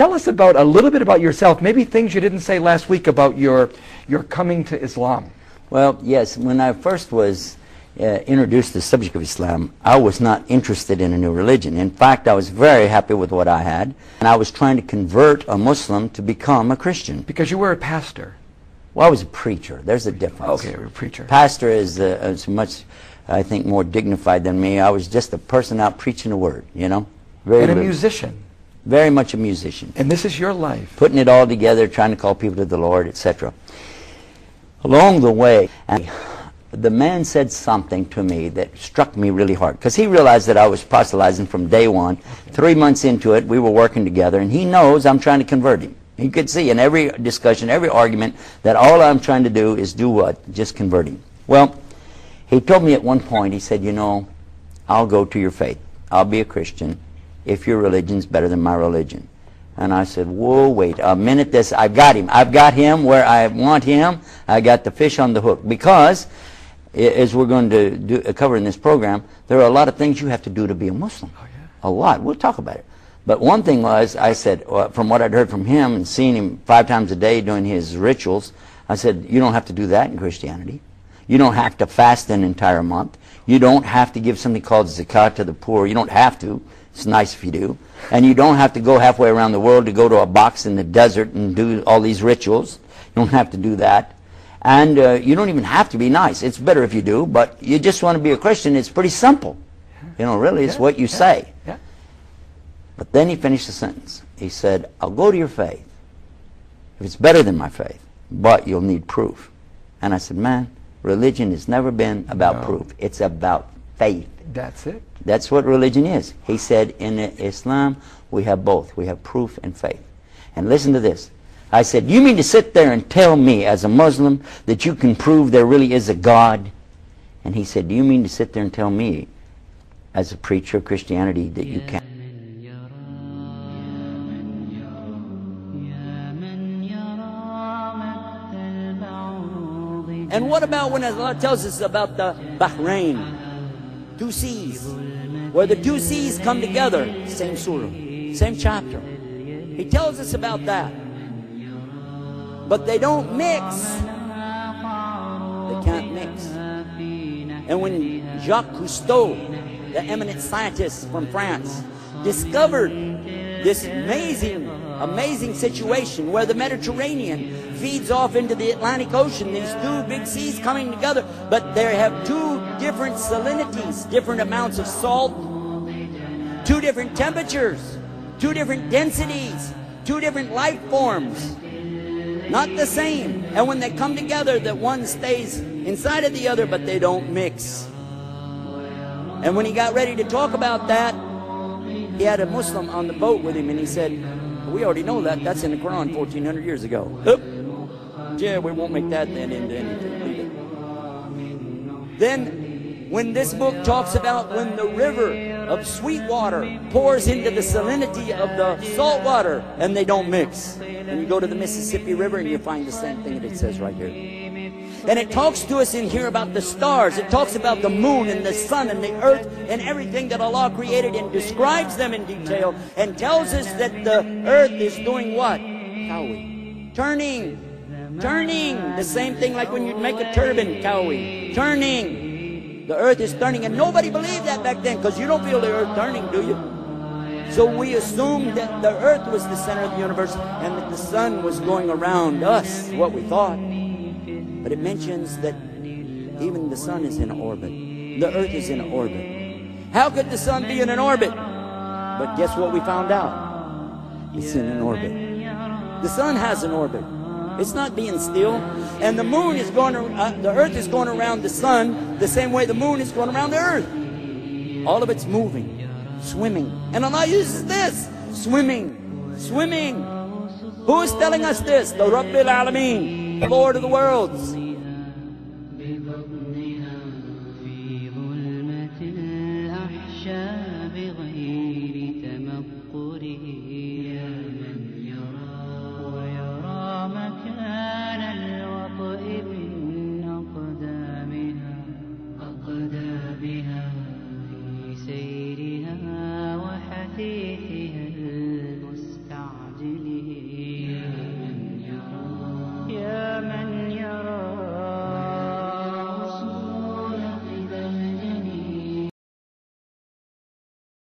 Tell us about a little bit about yourself, maybe things you didn't say last week about your coming to Islam. Well, yes, when I first was introduced to the subject of Islam, I was not interested in a new religion. In fact, I was very happy with what I had, and I was trying to convert a Muslim to become a Christian. Because you were a pastor. Well, I was a preacher. There's a difference. Okay, you're a preacher. Pastor is much, I think, more dignified than me. I was just a person out preaching the word, you know. And a musician. Very much a musician. And this is your life. Putting it all together, trying to call people to the Lord, etc. Along the way, the man said something to me that struck me really hard, because he realized that I was proselytizing from day one. 3 months into it, we were working together, and he knows I'm trying to convert him. He could see in every discussion, every argument, that all I'm trying to do is do what? Just convert him. Well, he told me at one point, he said, you know, I'll go to your faith. I'll be a Christian if your religion's better than my religion. And I said, whoa, wait a minute, I've got him. I've got him where I want him. I got the fish on the hook. Because, as we're going to cover in this program, there are a lot of things you have to do to be a Muslim. Oh, yeah. A lot. We'll talk about it. But one thing was, I said, from what I'd heard from him and seeing him 5 times a day doing his rituals, I said, you don't have to do that in Christianity. You don't have to fast an entire month. You don't have to give something called zakat to the poor. You don't have to. It's nice if you do. And you don't have to go halfway around the world to go to a box in the desert and do all these rituals. You don't have to do that. And you don't even have to be nice. It's better if you do, but you just want to be a Christian. It's pretty simple. You know, really, it's what you say. Yeah. But then he finished the sentence. He said, I'll go to your faith if it's better than my faith, but you'll need proof. And I said, man, religion has never been about proof. It's about faith. That's it. That's what religion is. He said, in Islam, we have both. We have proof and faith. And listen to this. I said, you mean to sit there and tell me as a Muslim that you can prove there really is a God? And he said, do you mean to sit there and tell me as a preacher of Christianity that you can't? And what about when Allah tells us about the Bahrain, 2 seas, where the 2 seas come together, same surah, same chapter. He tells us about that. But they don't mix. They can't mix. And when Jacques Cousteau, the eminent scientist from France, discovered this amazing situation where the Mediterranean feeds off into the Atlantic Ocean, these 2 big seas coming together, but they have 2 different salinities, different amounts of salt, 2 different temperatures, 2 different densities, 2 different life forms, not the same. And when they come together, that one stays inside of the other, but they don't mix. And when he got ready to talk about that, he had a Muslim on the boat with him, and he said, we already know that. That's in the Quran 1,400 years ago. Oop. Yeah, we won't make that then into anything. Leave it. Then, when this book talks about when the river of sweet water pours into the salinity of the salt water, and they don't mix. And you go to the Mississippi River, and you find the same thing that it says right here. And it talks to us in here about the stars. It talks about the moon and the sun and the earth and everything that Allah created, and describes them in detail, and tells us that the earth is doing what? Kawi. Turning. The same thing like when you'd make a turban, kawi. Turning. The earth is turning, and nobody believed that back then, because you don't feel the earth turning, do you? So we assumed that the earth was the center of the universe, and that the sun was going around us, what we thought. But it mentions that even the sun is in orbit. The earth is in orbit. How could the sun be in an orbit? But guess what we found out? It's in an orbit. The sun has an orbit. It's not being still. And the moon is going, the earth is going around the sun the same way the moon is going around the earth. All of it's moving, swimming. And Allah uses this, swimming. Who is telling us this? The Rabbil Alameen, the Lord of the worlds.